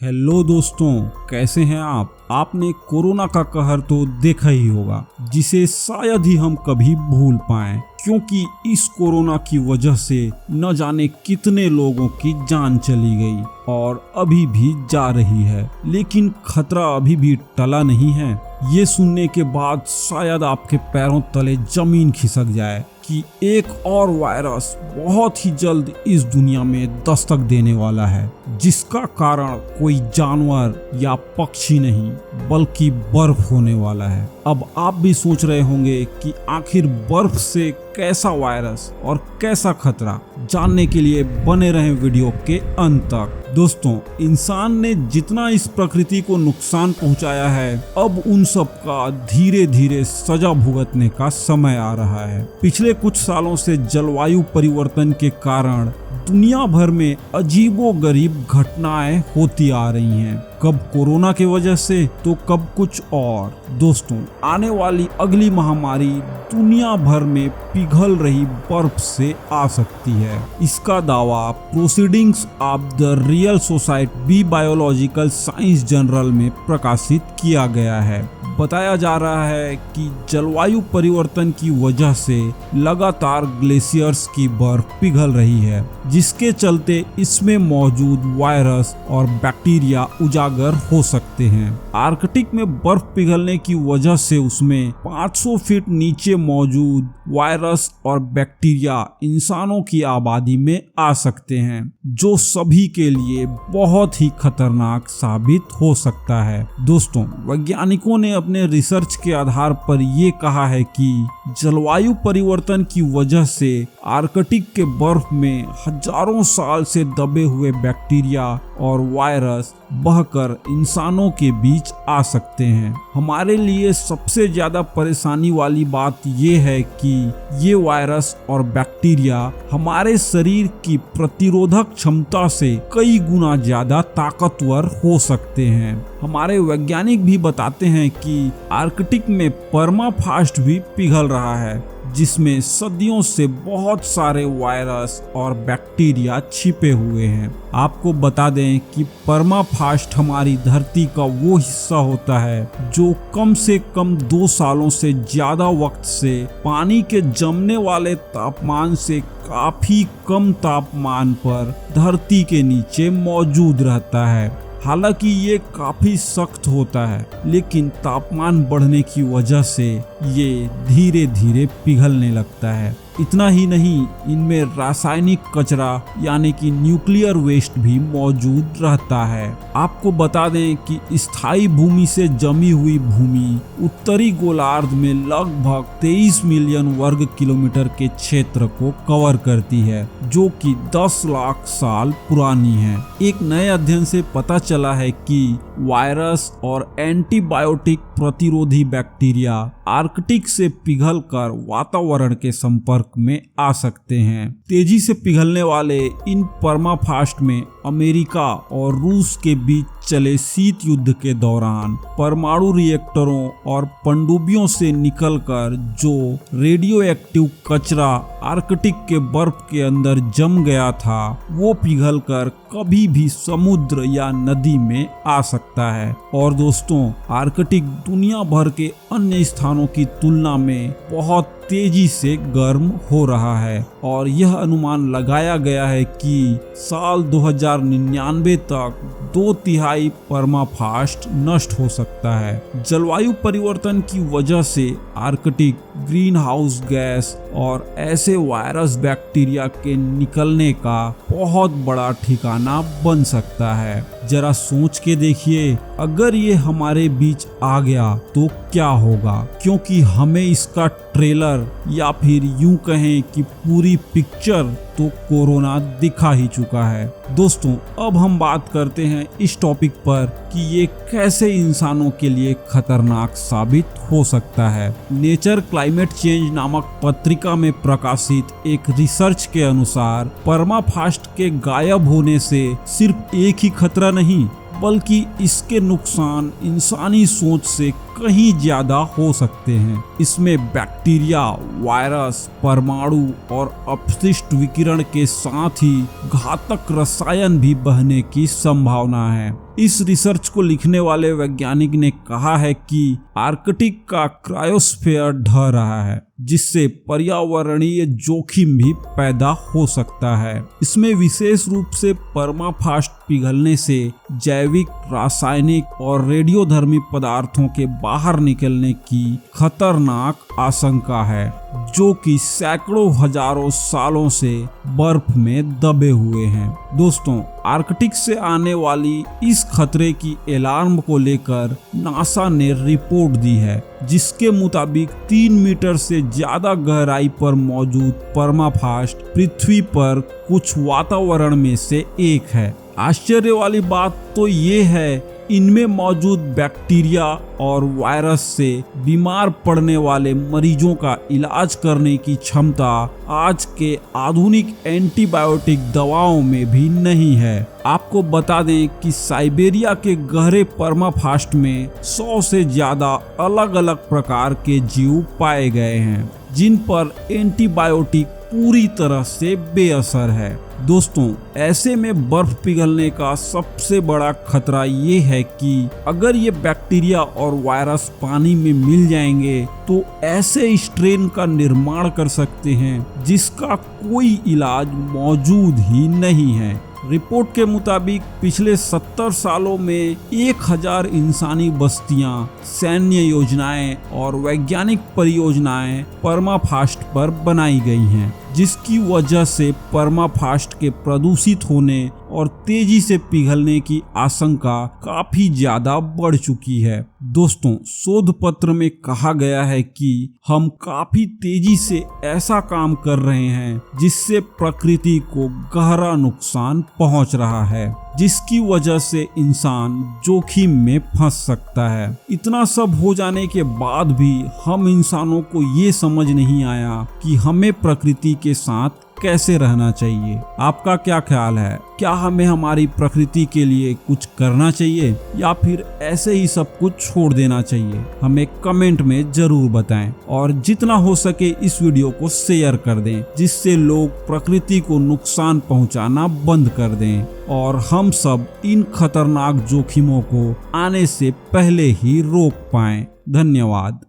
Hello दोस्तों, कैसे हैं आप। आपने कोरोना का कहर तो देखा ही होगा, जिसे शायद ही हम कभी भूल पाएं, क्योंकि इस कोरोना की वजह से न जाने कितने लोगों की जान चली गई और अभी भी जा रही है। लेकिन खतरा अभी भी टला नहीं है। ये सुनने के बाद शायद आपके पैरों तले जमीन खिसक जाए कि एक और वायरस बहुत ही जल्द इस दुनिया में दस्तक देने वाला है, जिसका कारण कोई जानवर या पक्षी नहीं बल्कि बर्फ होने वाला है। अब आप भी सोच रहे होंगे कि आखिर बर्फ से कैसा वायरस और कैसा खतरा, जानने के लिए बने रहें वीडियो के अंत तक। दोस्तों, इंसान ने जितना इस प्रकृति को नुकसान पहुंचाया है, अब उन सब का धीरे धीरे सजा भुगतने का समय आ रहा है। पिछले कुछ सालों से जलवायु परिवर्तन के कारण दुनिया भर में अजीबोगरीब घटनाएं होती आ रही हैं, कब कोरोना की वजह से तो कब कुछ और। दोस्तों, आने वाली अगली महामारी दुनिया भर में पिघल रही बर्फ से आ सकती है। इसका दावा proceedings of the royal society B biological science journal में प्रकाशित किया गया है। बताया जा रहा है कि जलवायु परिवर्तन की वजह से लगातार ग्लेशियर्स की बर्फ पिघल रही है, जिसके चलते इसमें मौजूद वायरस और बैक्टीरिया उजागर हो सकते हैं। आर्कटिक में बर्फ पिघलने की वजह से उसमें 500 फीट नीचे मौजूद वायरस और बैक्टीरिया इंसानों की आबादी में आ सकते हैं, जो सभी के लिए बहुत ही खतरनाक साबित हो सकता है। दोस्तों, वैज्ञानिकों ने अपने रिसर्च के आधार पर ये कहा है कि जलवायु परिवर्तन की वजह से आर्कटिक के बर्फ में हजारों साल से दबे हुए बैक्टीरिया और वायरस बहकर इंसानों के बीच आ सकते हैं। हमारे लिए सबसे ज्यादा परेशानी वाली बात ये है कि ये वायरस और बैक्टीरिया हमारे शरीर की प्रतिरोधक क्षमता से कई गुना ज्यादा ताकतवर हो सकते हैं। हमारे वैज्ञानिक भी बताते हैं कि आर्कटिक में परमाफ्रॉस्ट भी पिघल रहा है, जिसमें सदियों से बहुत सारे वायरस और बैक्टीरिया छिपे हुए हैं। आपको बता दें कि परमाफ्रॉस्ट हमारी धरती का वो हिस्सा होता है जो कम से कम 2 सालों से ज्यादा वक्त से पानी के जमने वाले तापमान से काफी कम तापमान पर धरती के नीचे मौजूद रहता है। हालांकि ये काफी सख्त होता है, लेकिन तापमान बढ़ने की वजह से ये धीरे धीरे पिघलने लगता है। इतना ही नहीं, इनमें रासायनिक कचरा यानी कि न्यूक्लियर वेस्ट भी मौजूद रहता है। आपको बता दें कि स्थायी भूमि से जमी हुई भूमि उत्तरी गोलार्ध में लगभग 23 मिलियन वर्ग किलोमीटर के क्षेत्र को कवर करती है, जो कि 10 लाख साल पुरानी है। एक नए अध्ययन से पता चला है कि वायरस और एंटीबायोटिक प्रतिरोधी बैक्टीरिया आर्कटिक से पिघलकर वातावरण के संपर्क में आ सकते हैं। तेजी से पिघलने वाले इन परमाफ्रॉस्ट में अमेरिका और रूस के बीच चले शीत युद्ध के दौरान परमाणु रिएक्टरों और पनडुब्बियों से निकलकर जो रेडियो एक्टिव कचरा आर्कटिक के बर्फ के अंदर जम गया था, वो पिघलकर कभी भी समुद्र या नदी में आ सकता है। और दोस्तों, आर्कटिक दुनिया भर के अन्य स्थानों की तुलना में बहुत तेजी से गर्म हो रहा है और यह अनुमान लगाया गया है कि साल 2099 तक 2/3 परमाफ्रॉस्ट नष्ट हो सकता है। जलवायु परिवर्तन की वजह से आर्कटिक ग्रीन हाउस गैस और ऐसे वायरस बैक्टीरिया के निकलने का बहुत बड़ा ठिकाना बन सकता है। जरा सोच के देखिए, अगर ये हमारे बीच आ गया तो क्या होगा, क्योंकि हमें इसका ट्रेलर या फिर यूं कहें कि पूरी पिक्चर तो कोरोना दिखा ही चुका है। दोस्तों, अब हम बात करते हैं इस टॉपिक पर कि ये कैसे इंसानों के लिए खतरनाक साबित हो सकता है। नेचर क्लाइमेट चेंज नामक पत्रिका में प्रकाशित एक रिसर्च के अनुसार परमाफ्रॉस्ट के गायब होने से सिर्फ एक ही खतरा नहीं बल्कि इसके नुकसान इंसानी सोच से कहीं ज्यादा हो सकते हैं। इसमें बैक्टीरिया, वायरस, परमाणु और अपशिष्ट विकिरण के साथ ही घातक रसायन भी बहने की संभावना है। इस रिसर्च को लिखने वाले वैज्ञानिक ने कहा है कि आर्कटिक का क्रायोस्फीयर ढह रहा है, जिससे पर्यावरणीय जोखिम भी पैदा हो सकता है। इसमें विशेष रूप से परमाफ्रॉस्ट पिघलने से जैविक, रासायनिक और रेडियोधर्मी पदार्थों के बाहर निकलने की खतरनाक आशंका है, जो कि सैकड़ों हजारों सालों से बर्फ में दबे हुए हैं। दोस्तों, आर्कटिक से आने वाली इस खतरे की अलार्म को लेकर नासा ने रिपोर्ट दी है, जिसके मुताबिक 3 मीटर से ज्यादा गहराई पर मौजूद परमाफ्रॉस्ट पृथ्वी पर कुछ वातावरण में से एक है। आश्चर्य वाली बात तो ये है, इनमें मौजूद बैक्टीरिया और वायरस से बीमार पड़ने वाले मरीजों का इलाज करने की क्षमता आज के आधुनिक एंटीबायोटिक दवाओं में भी नहीं है। आपको बता दें कि साइबेरिया के गहरे परमाफ्रॉस्ट में 100 से ज्यादा अलग अलग प्रकार के जीव पाए गए हैं, जिन पर एंटीबायोटिक पूरी तरह से बेअसर है। दोस्तों, ऐसे में बर्फ पिघलने का सबसे बड़ा खतरा ये है कि अगर ये बैक्टीरिया और वायरस पानी में मिल जाएंगे तो ऐसे स्ट्रेन का निर्माण कर सकते हैं जिसका कोई इलाज मौजूद ही नहीं है। रिपोर्ट के मुताबिक पिछले 70 सालों में 1000 इंसानी बस्तियां, सैन्य योजनाएं और वैज्ञानिक परियोजनाएं परमाफ्रॉस्ट पर बनाई गई हैं, जिसकी वजह से परमाफ्रॉस्ट के प्रदूषित होने और तेजी से पिघलने की आशंका काफी ज्यादा बढ़ चुकी है। दोस्तों, शोध पत्र में कहा गया है कि हम काफी तेजी से ऐसा काम कर रहे हैं जिससे प्रकृति को गहरा नुकसान पहुंच रहा है, जिसकी वजह से इंसान जोखिम में फंस सकता है। इतना सब हो जाने के बाद भी हम इंसानों को ये समझ नहीं आया कि हमें प्रकृति के साथ कैसे रहना चाहिए। आपका क्या ख्याल है? क्या हमें हमारी प्रकृति के लिए कुछ करना चाहिए या फिर ऐसे ही सब कुछ छोड़ देना चाहिए? हमें कमेंट में जरूर बताएं और जितना हो सके इस वीडियो को शेयर कर दें, जिससे लोग प्रकृति को नुकसान पहुंचाना बंद कर दें और हम सब इन खतरनाक जोखिमों को आने से पहले ही रोक पाएं। धन्यवाद।